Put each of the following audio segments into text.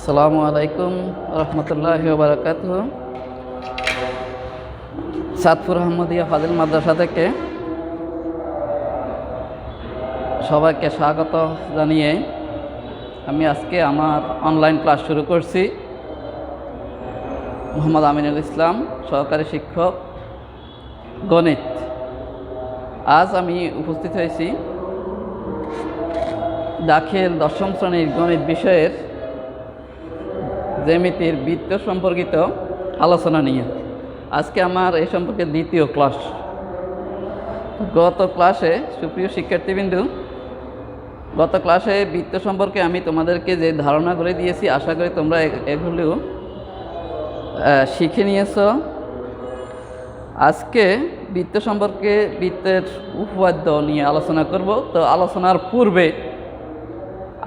আসসালামু আলাইকুম রহমতুল্লাহি ওয়া বারাকাতুহু। সাদপুর আহমদিয়া ফাজিল মাদ্রাসা থেকে সবাইকে স্বাগত জানিয়ে আমি আজকে আমার অনলাইন ক্লাস শুরু করছি। মোহাম্মদ আমিনুল ইসলাম, সহকারী শিক্ষক, গণিত। আজ আমি উপস্থিত হয়েছি দাখিল দশম শ্রেণীর গণিত বিষয়ের জ্যামিতির বৃত্ত সম্পর্কিত আলোচনা নিয়ে। আজকে আমার এই সম্পর্কে দ্বিতীয় ক্লাস। গত ক্লাসে সুপ্রিয় শিক্ষার্থীবৃন্দু, গত ক্লাসে বৃত্ত সম্পর্কে আমি তোমাদেরকে যে ধারণাগুলো দিয়েছি, আশা করি তোমরা এগুলো শিখে নিয়েছ। আজকে বৃত্ত সম্পর্কে বৃত্তের উপপাদ্য নিয়ে আলোচনা করব। তো আলোচনার পূর্বে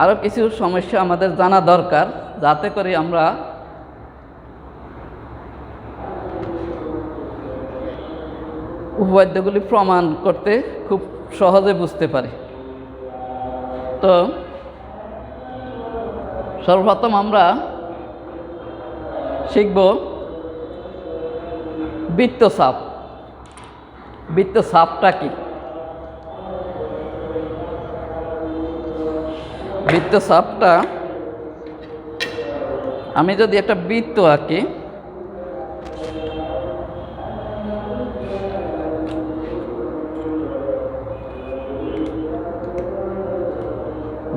আরও কিছু সমস্যা আমাদের জানা দরকার, যাতে করে আমরা উপপাদ্যগুলি প্রমাণ করতে খুব সহজে বুঝতে পারি। তো সর্বপ্রথম আমরা শিখব বৃত্তচাপ। বৃত্তচাপটা কি? বৃত্তচাপটা, আমি যদি একটা বৃত্ত আঁকি,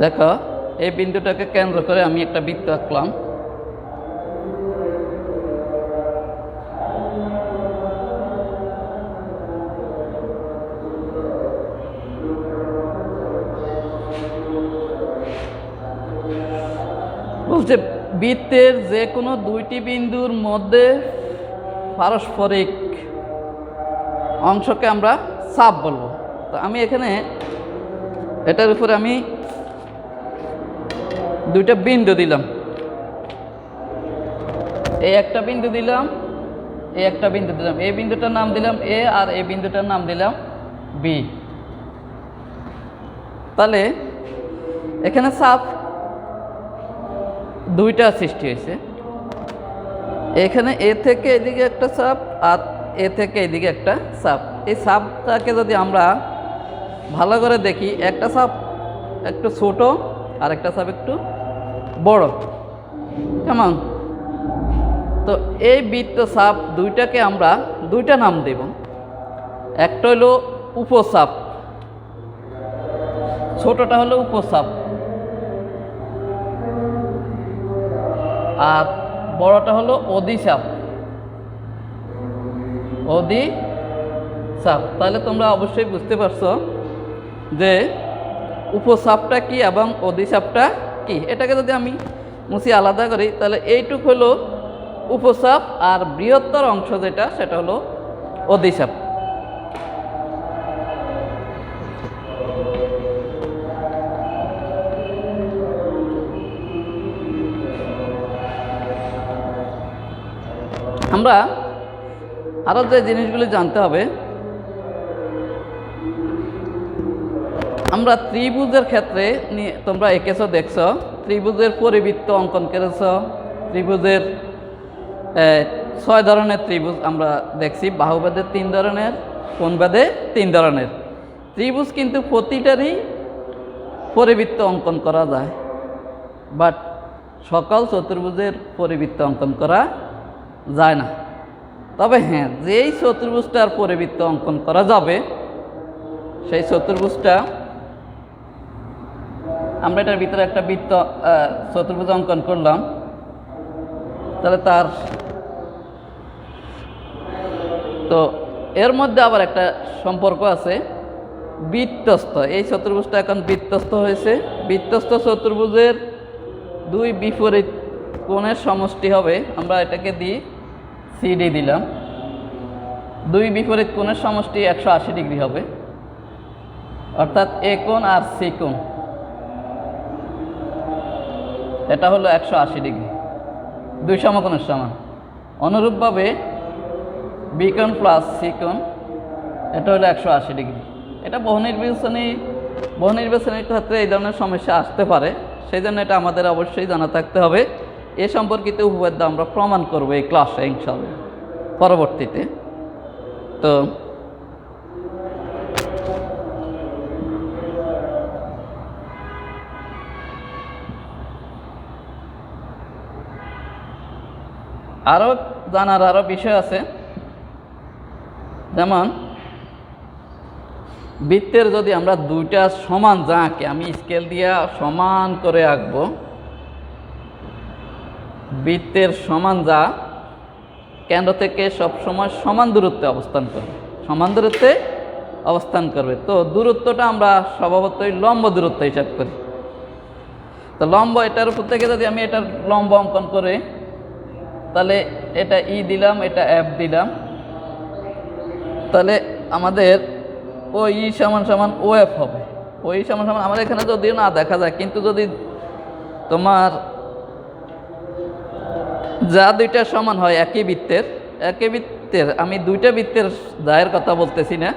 দেখো এই বিন্দুটাকে কেন্দ্র করে আমি একটা বৃত্ত আঁকলাম। বলছে বৃত্তের যে কোনো দুইটি বিন্দুর মধ্যে পারস্পরিক অংশকে আমরা চাপ বলবো। তো আমি এখানে এটার উপরে আমি দুইটা বিন্দু দিলাম, এই একটা বিন্দু দিলাম, এই একটা বিন্দু দিলাম। এই বিন্দুটার নাম দিলাম এ আর এই বিন্দুটার নাম দিলাম বি। তাহলে এখানে চাপ দুইটা সৃষ্টি হয়েছে। এখানে এ থেকে এদিকে একটা চাপ আর এ থেকে এদিকে একটা চাপ। এই চাপটাকে যদি আমরা ভালো করে দেখি, একটা চাপ একটু ছোট আর একটা চাপ একটু বড়, কেমন? তো এই বৃত্তচাপ দুইটাকে আমরা দুইটা নাম দেব। একটা হলো উপচাপ, ছোটটা হলো উপচাপ, আর বড়টা হলো অধিচাপ। অধিচাপ। তাহলে তোমরা অবশ্যই বুঝতে পারছো যে উপচাপটা কি এবং অধিচাপটা কি। এটাকে যদি আমি মুছি আলাদা করি, তাহলে এইটুক হলো উপচাপ আর বৃহত্তর অংশ যেটা, সেটা হলো অধিচাপ। আমরা আরও যে জিনিসগুলি জানতে হবে, আমরা ত্রিভুজের ক্ষেত্রে তোমরা এঁকেছো, দেখছো ত্রিভুজের পরিবৃত্ত অঙ্কন করেছ। ত্রিভুজের 6 ধরনের ত্রিভুজ আমরা দেখছি, বাহুভেদে 3 ধরনের, কোণভেদে 3 ধরনের ত্রিভুজ। কিন্তু প্রতিটারই পরিবৃত্ত অঙ্কন করা যায়, বাট সকল চতুর্ভুজের পরিবৃত্ত অঙ্কন করা যায় না। তবে হ্যাঁ, যেই চতুর্ভুজটার পরিবৃত্ত অঙ্কন করা যাবে, সেই চতুর্ভুজটা আমরা এটার ভিতরে একটা বৃত্ত চতুর্ভুজ অঙ্কন করলাম, তাহলে তার তো এর মধ্যে আবার একটা সম্পর্ক আছে, বৃত্তস্থ। এই চতুর্ভুজটা এখন বৃত্তস্থ হয়েছে। বৃত্তস্থ চতুর্ভুজের দুই বিপরীত কোণের সমষ্টি হবে, আমরা এটাকে দিই সিডি দিলাম। দুই বিপরীত কোণের সমষ্টি 180 ডিগ্রি হবে, অর্থাৎ এ কোণ আর সি কোণ, এটা হলো 180 ডিগ্রি, দুই সমকোণের সমান। অনুরূপভাবে বি কোণ প্লাস সি কোণ, এটা হলো 180 ডিগ্রি। এটা বহু নির্বাচনের ক্ষেত্রে এই ধরনের সমস্যা আসতে পারে, সেই জন্য এটা আমাদের অবশ্যই জানা থাকতে হবে এ সম্পর্কিত উপপাদ্য আমরা প্রমাণ করব এই ক্লাসে ইনশাআল্লাহ পরবর্তীতে। তো আরও জানার আরও বিষয় আছে, যেমন বৃত্তের যদি আমরা দুইটা সমান যা আঁকি, আমি স্কেল দিয়ে সমান করে আঁকবো, বৃত্তের সমান যা কেন্দ্র থেকে সবসময় সমান দূরত্বে অবস্থান করবে, সমান দূরত্বে অবস্থান করবে। তো দূরত্বটা আমরা স্বভাবতই লম্ব দূরত্ব হিসাব করি। তো লম্ব, এটার উপর থেকে যদি আমি এটার লম্ব অঙ্কন করে, তাহলে এটা ই দিলাম, এটা এফ দিলাম, তাহলে আমাদের ও ই সমান সমান ও এফ হবে। ও ই সমান সমান আমাদের এখানে যদিও না দেখা যায়, কিন্তু যদি তোমার যা দুইটা সমান হয় একই বৃত্তের, আমি দুইটা বৃত্তের যায়ের কথা বলতেছি না,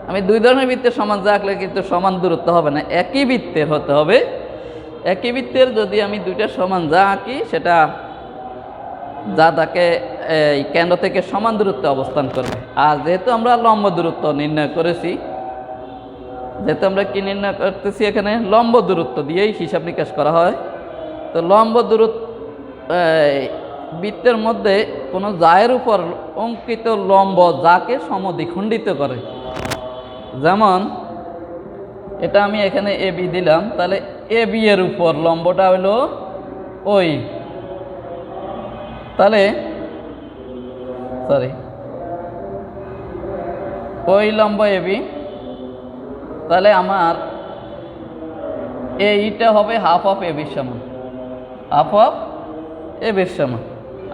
আমি দুই ধরনের বৃত্তের সমান যা আঁকলে কিন্তু সমান দূরত্ব হবে না, একই বৃত্তের হতে হবে। একই বৃত্তের যদি আমি দুইটা সমান যা আঁকি, সেটা যা তাকে এই কেন্দ্র থেকে সমান দূরত্বে অবস্থান করবে। আর যেহেতু আমরা লম্ব দূরত্ব নির্ণয় করেছি, যেহেতু আমরা কি নির্ণয় করতেছি, এখানে লম্ব দূরত্ব দিয়েই হিসাব নিকাশ করা হয়। তো লম্ব দূরত্ব বৃত্তের মধ্যে কোনো জায়ের উপর অঙ্কিত লম্ব যাকে সমদ্বিখণ্ডিত করে, যেমন এটা আমি এখানে এ বি দিলাম, তাহলে এ বি এর উপর লম্বটা হলো ওই, তাহলে ওই লম্ব এ বি, তাহলে আমার এইটা হবে হাফ অফ এ বির সমান, হাফ অফ এ বির সমান।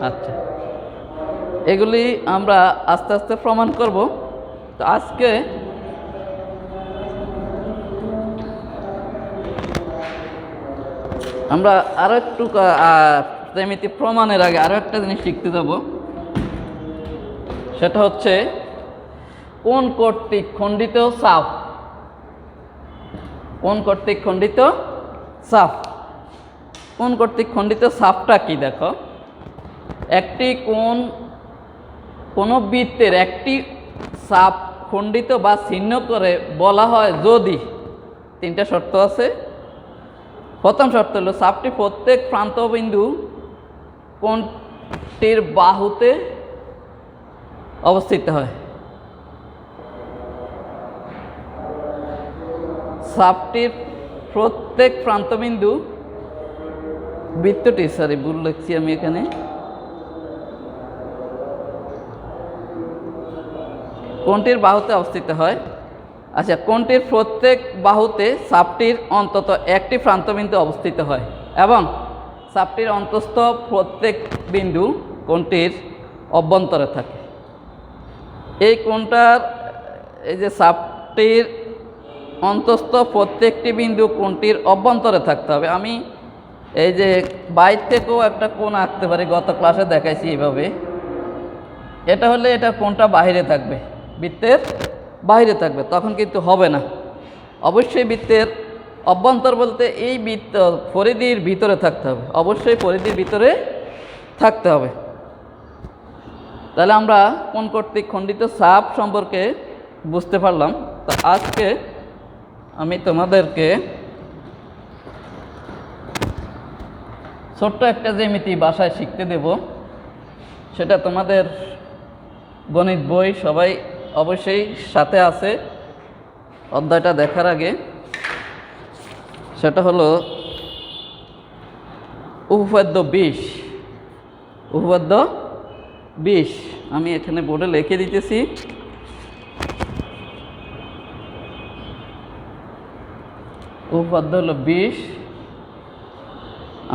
আচ্ছা, এগুলি আমরা আস্তে আস্তে প্রমাণ করব। তো আজকে আমরা আরও একটু জ্যামিতি প্রমাণের আগে আরও একটা জিনিস শিখতে যাব, সেটা হচ্ছে কোণ কর্তৃক খণ্ডিত চাপ। কোণ কর্তৃক খণ্ডিত চাপ, কোণ কর্তৃক খণ্ডিত চাপটা কি? দেখো, একটি কোণ, কোনো বৃত্তের একটি চাপ খণ্ডিত বা ছিন্ন করে বলা হয় যদি তিনটা শর্ত আছে। প্রথম শর্ত হলো চাপটি প্রত্যেক প্রান্তবিন্দু কোণটির বাহুতে অবস্থিত হয়। চাপটির প্রত্যেক প্রান্তবিন্দু, বৃত্তটি, ভুল লিখছি আমি এখানে, কোণটির বাহুতে অবস্থিত হয়। আচ্ছা, কোণটির প্রত্যেক বাহুতে চাপটির অন্তত একটি প্রান্তবিন্দু অবস্থিত হয় এবং চাপটির অন্তস্থ প্রত্যেক বিন্দু কোণটির অভ্যন্তরে থাকে। এই কোণটার, এই যে চাপটির অন্তস্থ প্রত্যেকটি বিন্দু কোণটির অভ্যন্তরে থাকতে হবে। আমি এই যে বাইর থেকেও একটা কোণ আঁকতে পারি, গত ক্লাসে দেখাইছি এইভাবে। এটা হলে এটা কোণটা বাহিরে থাকবে, বৃত্তের বাইরে থাকবে, তখন কিন্তু হবে না। অবশ্যই বৃত্তের অভ্যন্তর বলতে এই বৃত্ত পরিধির ভিতরে থাকতে হবে, অবশ্যই পরিধির ভিতরে থাকতে হবে। তাহলে আমরা কোণ কর্তৃক খণ্ডিত চাপ সম্পর্কে বুঝতে পারলাম। তো আজকে আমি তোমাদেরকে ছোট্ট একটা জ্যামিতি বাসায় শিখতে দেব। সেটা তোমাদের গণিত বই সবাই অবশ্যই সাথে আছে অধ্যায়টা দেখার আগে। সেটা হলো উপপাদ্য 20। উপপাদ্য 20 আমি এখানে বোর্ডে লিখে দিতেছি। উপপাদ্য হলো 20।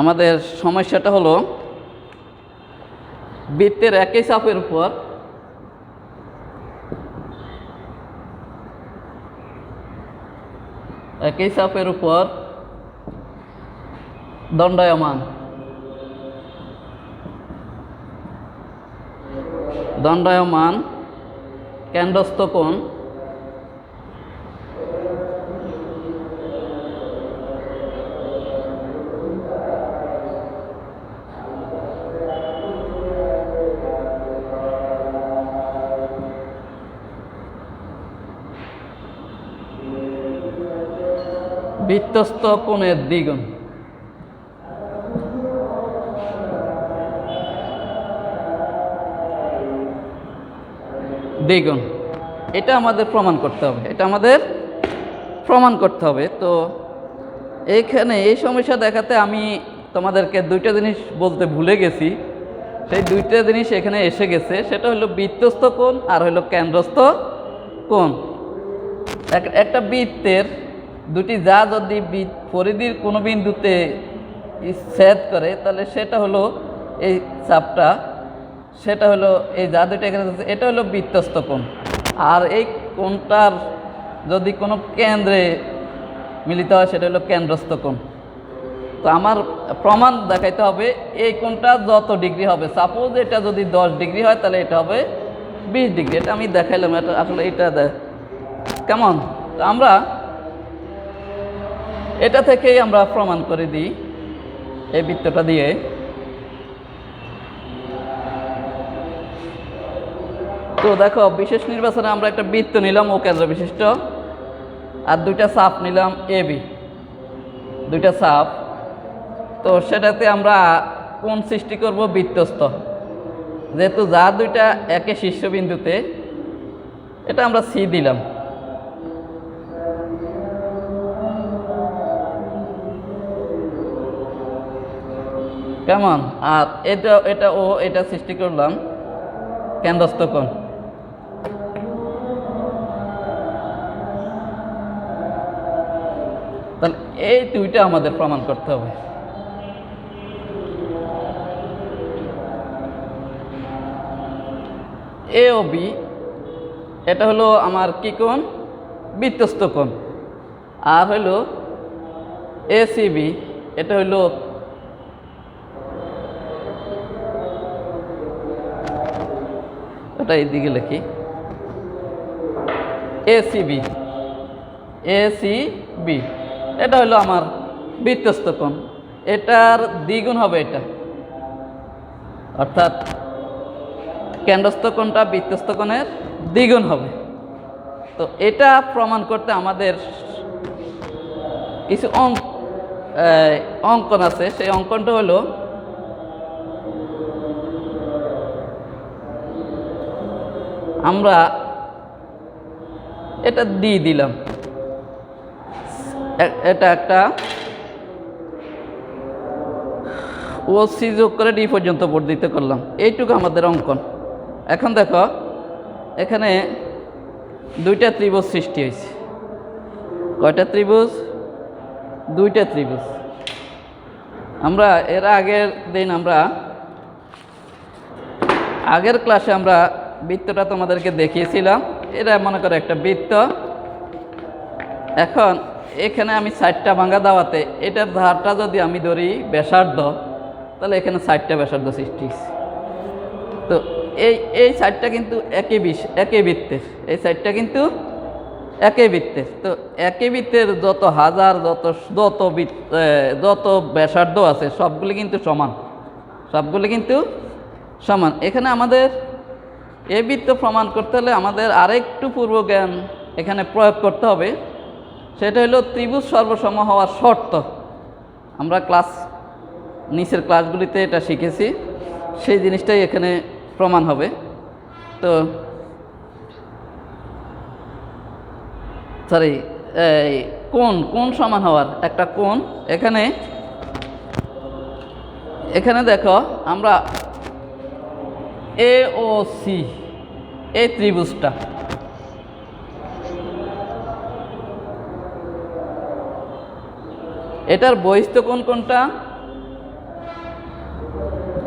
আমাদের সমস্যাটা হলো বৃত্তের একই চাপের উপর দণ্ডায়মান কেন্দ্রস্থ কোণ বৃত্তস্থ কোণের দ্বিগুণ। দ্বিগুণ এটা আমাদের প্রমাণ করতে হবে, এটা আমাদের প্রমাণ করতে হবে। তো এইখানে এই সমস্যা দেখাতে আমি তোমাদেরকে দুইটা জিনিস বলতে ভুলে গেছি। সেই দুইটা জিনিস এখানে এসে গেছে, সেটা হলো বৃত্তস্থ কোণ আর হলো কেন্দ্রস্থ কোণ। একটা বৃত্তের দুটি যা যদি পরিধির কোনো বিন্দুতে ছেদ করে তাহলে সেটা হলো এই চাপটা, সেটা হলো এই যা দুইটা এখানে আছে এটা হলো বৃত্তস্থ কোণ। আর এই কোণটার যদি কোনো কেন্দ্রে মিলিত হয় সেটা হলো কেন্দ্রস্থ কোণ। তো আমার প্রমাণ দেখাইতে হবে এই কোণটা যত ডিগ্রি হবে, সাপোজ এটা যদি 10 ডিগ্রি হয় তাহলে এটা হবে 20 ডিগ্রি। এটা আমি দেখাইলাম, এটা আসলে এটা কেমন। তো আমরা এটা থেকেই আমরা প্রমাণ করে দিই এই বৃত্তটা দিয়ে। তো দেখো বিশেষ নির্বাচনে আমরা একটা বৃত্ত নিলাম ও কেন্দ্র বিশিষ্ট, আর দুইটা চাপ নিলাম এ বি, দুইটা চাপ। তো সেটাতে আমরা কোণ সৃষ্টি করব বৃত্তস্থ, যেহেতু যা দুইটা একে শীর্ষবিন্দুতে, এটা আমরা সি দিলাম। কেমন। আর এটা ও এটা সৃষ্টি করলাম কেন্দ্রস্থ কোণ। তাহলে এই দুইটা আমাদের প্রমাণ করতে হবে। এ ও বি এটা হলো আমার কি কোণ, বৃত্তস্থ কোণ। আর হইল এ সি বি এটা হইল এটা এইদিকে লিখি A C B, A C B এটা হলো আমার বৃত্তস্থ কোণ। এটার দ্বিগুণ হবে এটা, অর্থাৎ কেন্দ্রস্থ কোণটা বৃত্তস্থ কোণের দ্বিগুণ হবে। তো এটা প্রমাণ করতে আমাদের কিছু অঙ্কন আছে। সেই অঙ্কনটা হলো আমরা এটা দিয়ে দিলাম, এটা একটা ও সি যোগ করে ডি পর্যন্ত বর্ধিত করলাম, এইটুকু আমাদের অঙ্কন। এখন দেখো এখানে দুইটা ত্রিভুজ সৃষ্টি হয়েছে। কয়টা ত্রিভুজ? দুইটা ত্রিভুজ। আমরা এর আগের ক্লাসে আমরা বৃত্তটা তোমাদেরকে দেখিয়েছিলাম। এটা মনে করো একটা বৃত্ত। এখন এখানে আমি 60টা ভাঙা দেওয়াতে এটার ধারটা যদি আমি ধরি ব্যাসার্ধ, তাহলে এখানে 60টা ব্যাসার্ধ সৃষ্টি হয়েছে। তো এই সাইডটা কিন্তু একই বৃত্তের, এই সাইডটা কিন্তু একই বৃত্তের। তো একই বৃত্তের যত হাজার যত ব্যাসার্ধ আছে সবগুলি কিন্তু সমান, সবগুলি কিন্তু সমান। এখানে আমাদের এই বৃত্ত প্রমাণ করতে হলে আমাদের আরেকটু পূর্ব জ্ঞান এখানে প্রয়োগ করতে হবে। সেটা হলো ত্রিভুজ সর্বসম হওয়ার শর্ত। আমরা নিচের ক্লাসগুলিতে এটা শিখেছি, সেই জিনিসটাই এখানে প্রমাণ হবে। তো সরি, কোণ সমান হওয়ার একটা কোণ। এখানে দেখো আমরা এ ও সি এই ত্রিভুজটা, এটার বহিস্থ কোণ কোনটা?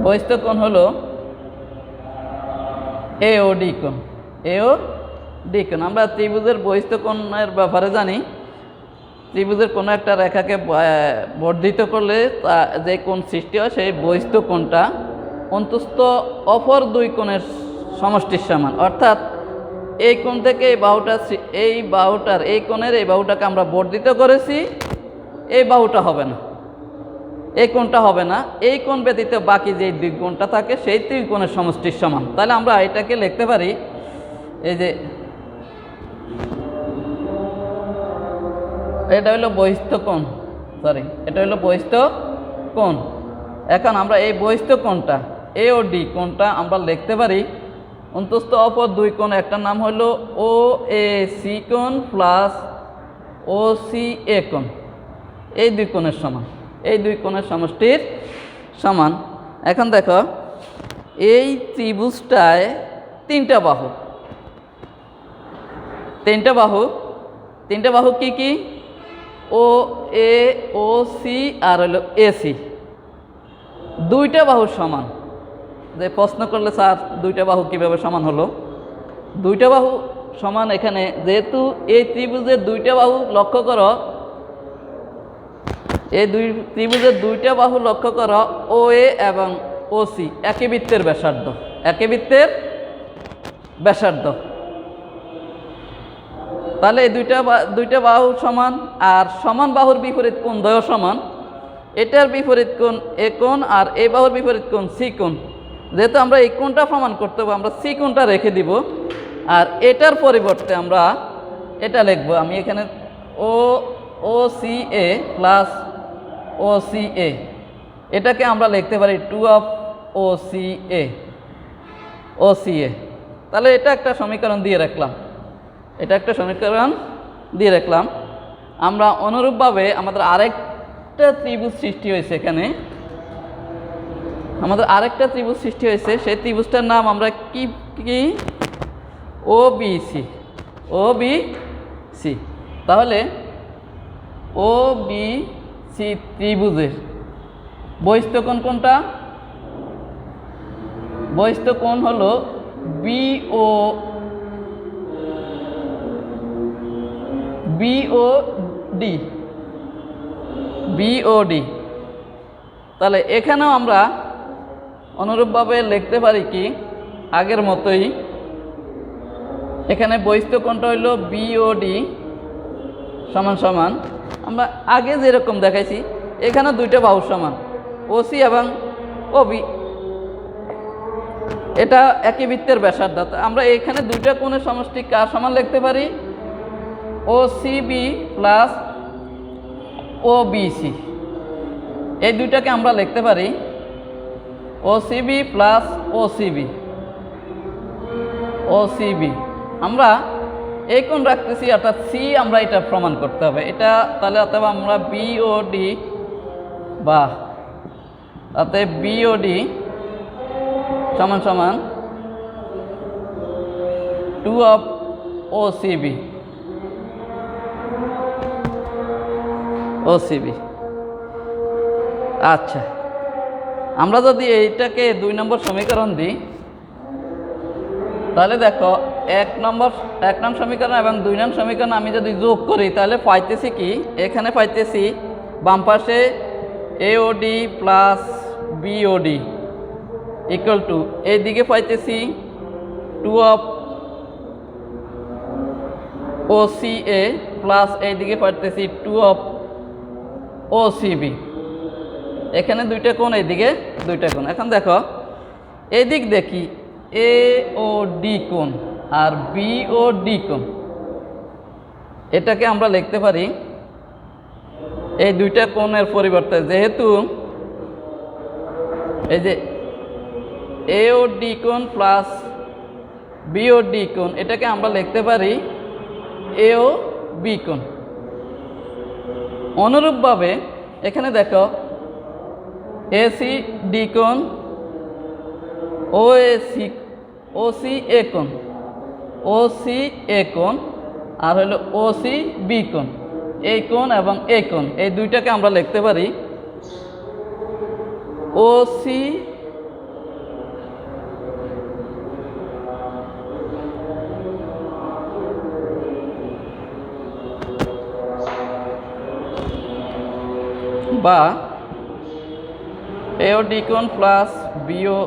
বহিস্থ কোণ হলো এ ও ডি কোণ, এ ও ডি কোণ। আমরা ত্রিভুজের বহিস্থ কোণের ব্যাপারে জানি। ত্রিভুজের কোনো একটা রেখাকে বর্ধিত করলে যে কোণ সৃষ্টি হয় সেই বহিস্থ কোণটা অন্তস্থ অপর দুই কোণের সমষ্টির সমান। অর্থাৎ এই কোণ থেকে এই কোণের এই বাহুটাকে আমরা বর্ধিত করেছি, এই বাহুটা হবে না, এই কোণটা হবে না। এই কোণ ব্যতীত বাকি যে দুই কোণটা থাকে সেই দুই কোণের সমষ্টির সমান। তাহলে আমরা এটাকে লিখতে পারি, এই যে এটা হলো বহিস্থ কোণ, সরি এটা হলো বহিস্থ কোণ। এখন আমরা এই বহিস্থ কোণটা এ ও ডি কোণটা আমরা লিখতে পারি অন্তস্থ অপর দুই কোণ, একটার নাম হলো ও এ সি কোণ প্লাস ও সি এ কোণ। এই দুই কোণের সমান, এই দুই কোণের সমষ্টির সমান। এখন দেখো এই ত্রিভুজটায় তিনটা বাহু, তিনটা বাহু কি কি? ও এ ও সি আর হলো এসি। দুইটা বাহু সমান। যে প্রশ্ন করলে স্যার দুইটা বাহু কিভাবে সমান হলো? দুইটা বাহু সমান এখানে যেহেতু এই ত্রিভুজের দুইটা বাহু লক্ষ্য করো, এই ত্রিভুজের দুইটা বাহু লক্ষ্য করো, ও এ এবং ও সি একই বৃত্তের ব্যাসার্ধ, একই বৃত্তের ব্যাসার্ধ। তাহলে এই দুইটা বাহু সমান, আর সমান বাহুর বিপরীত কোণ দ্বয় সমান। এটার বিপরীত কোণ এ কোণ আর এই বাহুর বিপরীত কোণ সি কোণ। যেহেতু আমরা এই কোণটা প্রমাণ করতে হবে, আমরা সি কোণটা রেখে দিব, আর এটার পরিবর্তে আমরা এটা লিখব। আমি এখানে O C A plus O C A, এটাকে আমরা লিখতে পারি 2 of O C A, O C A. তাহলে এটা একটা সমীকরণ দিয়ে রাখলাম, এটা একটা সমীকরণ দিয়ে রাখলাম। আমরা অনুরূপভাবে আমাদের আরেকটা ত্রিভুজ সৃষ্টি হয়েছে, এখানে আমাদের আরেকটা ত্রিভুজ সৃষ্টি হয়েছে। সেই ত্রিভুজটার নাম আমরা কি কি ও বি সি, ও বি সি। তাহলে ও বি সি ত্রিভুজের বহিস্থ কোণ কোনটা? বহিস্থ কোণ হলো বিও বিওডি, বিওডি। তাহলে এখানেও আমরা অনুরূপভাবে লিখতে পারি কি আগের মতোই। এখানে বহিস্থ কোণটা হইল বিওডি সমান সমান আমরা আগে যেরকম দেখাইছি, এখানে দুইটা বাহু সমান ওসি এবং ওবি, এটা একই বৃত্তের ব্যাসার্ধ। আমরা এখানে দুইটা কোণের সমষ্টি কার সমান লিখতে পারি? ও সিবি প্লাস ও বিসি। এই দুইটাকে আমরা লিখতে পারি ও সিবি প্লাস ও সিবি, ও সিবি। আমরা এই কোণ রাখতেছি, অর্থাৎ সি আমরা এটা প্রমাণ করতে হবে এটা। তাহলে অথবা আমরা বিওডি বা তাতে বিওডি সমান সমান 2 of O CB, O CB. আচ্ছা, আমরা যদি এইটাকে 2 নম্বর সমীকরণ দিই, তাহলে দেখো 1 নং সমীকরণ এবং 2 নং সমীকরণ আমি যদি যোগ করি, তাহলে পাইতেছি কি? এখানে পাইতেছি বাম পাশে AOD plus BOD equal to, এইদিকে পাইতেছি 2 of O C A plus এইদিকে পাইতেছি 2 অফ ও সিবি। এখানে দুইটা কোণ, এইদিকে দুইটা কোণ। এখন দেখো এদিক দেখি এ ও ডি কোণ আর বি ও ডি কোণ, এটাকে আমরা লিখতে পারি এই দুইটা কোণের পরিবর্তে, যেহেতু এই যে এ ও ডি কোণ প্লাস বি ও ডি কোণ, এটাকে আমরা লিখতে পারি এ ও বি কোণ। অনুরূপভাবে এখানে দেখো এসি ডি কোণ, ও সি এ কোণ, ও সি এ কোণ আর হলো ও সি বি কোণ। এই কোণ এবং এই কোণ, এই দুইটাকে আমরা লিখতে পারি ও সি বা এও ডি কোণ প্লাস বিও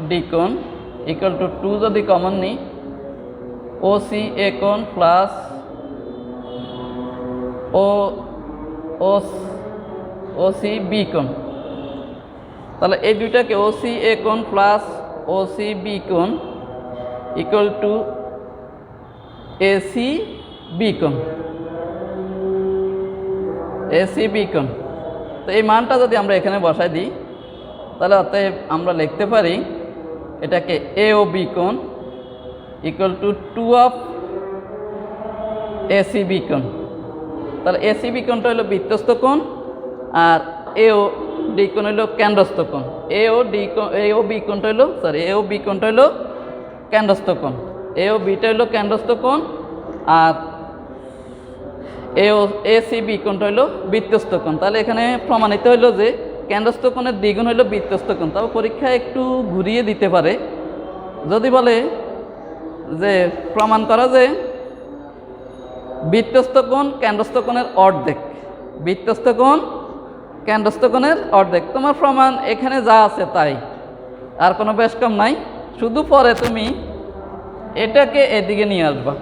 ডি কোণ ইকুয়াল টু 2 যদি কমন নিই ও সি এ কোণ প্লাস ও সি বি কোণ। তাহলে এই দুইটাকে ও সি এ কোণ প্লাস ও সি বি কোণ equal to A C B কোণ। এসি বি কোণ। তো এই মানটা যদি আমরা এখানে বসাই দিই তাহলে অতএব আমরা লিখতে পারি এটাকে এ ও বি কোণ equal to 2 of AC B কোণ। তাহলে এসি বি কোণটা হলো বৃত্তস্থ কোণ আর এ ও ডি কোণ হলো কেন্দ্রস্থ কোণ। এ ও বি কোণটা হলো এ ও বি কোণটা হলো কেন্দ্রস্থ কোণ, এ ও বিটা হলো কেন্দ্রস্থ কোণ আর এসি বি কোণটা হলো বৃত্তস্থ কোণ। তাহলে এখানে প্রমাণিত হলো যে কেন্দ্রস্থ কোণের দ্বিগুণ হলো বৃত্তস্থ কোণ। তবে পরীক্ষায় একটু ঘুরিয়ে দিতে পারে, যদি বলে যে প্রমাণ করা যে বৃত্তস্থ কোণ কেন্দ্রস্থ কোণের অর্ধেক, বৃত্তস্থ কোণ কেন্দ্রস্থ কোণের অর্ধেক। তোমার প্রমাণ এখানে যা আছে তাই, আর কোনো বেশ কম নাই। শুধু পরে তুমি এটাকে এদিকে নিয়ে আসবা,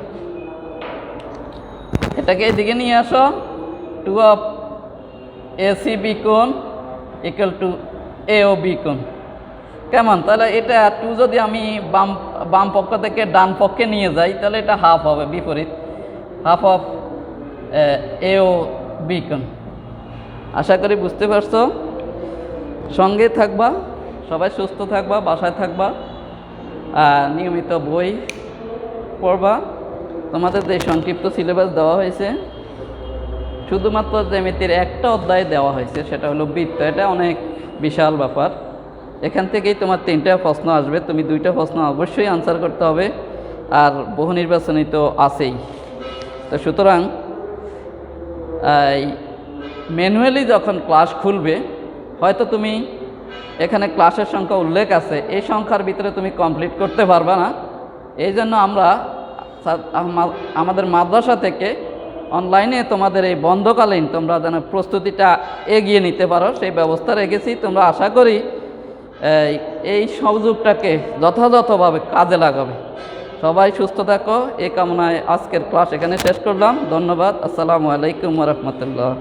এটাকে এদিকে নিয়ে আসো। 2 অফ এসি বি কোণ equal to A O B কোণ। কেমন? তাহলে এটা 2 যদি আমি বাম পক্ষ থেকে ডান পক্ষে নিয়ে যাই তাহলে এটা হাফ হবে, বিপরীত, half of A O B কোণ। আশা করি বুঝতে পারছো। সঙ্গে থাকবা, সবাই সুস্থ থাকবা, বাসায় থাকবা, নিয়মিত বই পড়বা। তোমাদের যে সংক্ষিপ্ত সিলেবাস দেওয়া হয়েছে শুধুমাত্র জ্যামিতির একটা অধ্যায় দেওয়া হয়েছে, সেটা হলো বৃত্ত। এটা অনেক বিশাল ব্যাপার। এখান থেকেই তোমার 3টা প্রশ্ন আসবে, তুমি 2টা প্রশ্ন অবশ্যই আনসার করতে হবে, আর বহু নির্বাচনী তো আছেই। তো সুতরাং ম্যানুয়ালি যখন ক্লাস খুলবে, হয়তো তুমি এখানে ক্লাসের সংখ্যা উল্লেখ আছে, এই সংখ্যার ভিতরে তুমি কমপ্লিট করতে পারবে না। এই জন্য আমরা আমাদের মাদ্রাসা থেকে অনলাইনে তোমাদের এই বন্ধকালীন তোমরা যেন প্রস্তুতিটা এগিয়ে নিতে পারো সেই ব্যবস্থা রেখেছি। তোমরা আশা করি এই সুযোগটাকে যথাযথভাবে কাজে লাগাবে। সবাই সুস্থ থাকো এই কামনায় আজকের ক্লাস এখানে শেষ করলাম। ধন্যবাদ। আসসালামু আলাইকুম ওয়া রাহমাতুল্লাহ।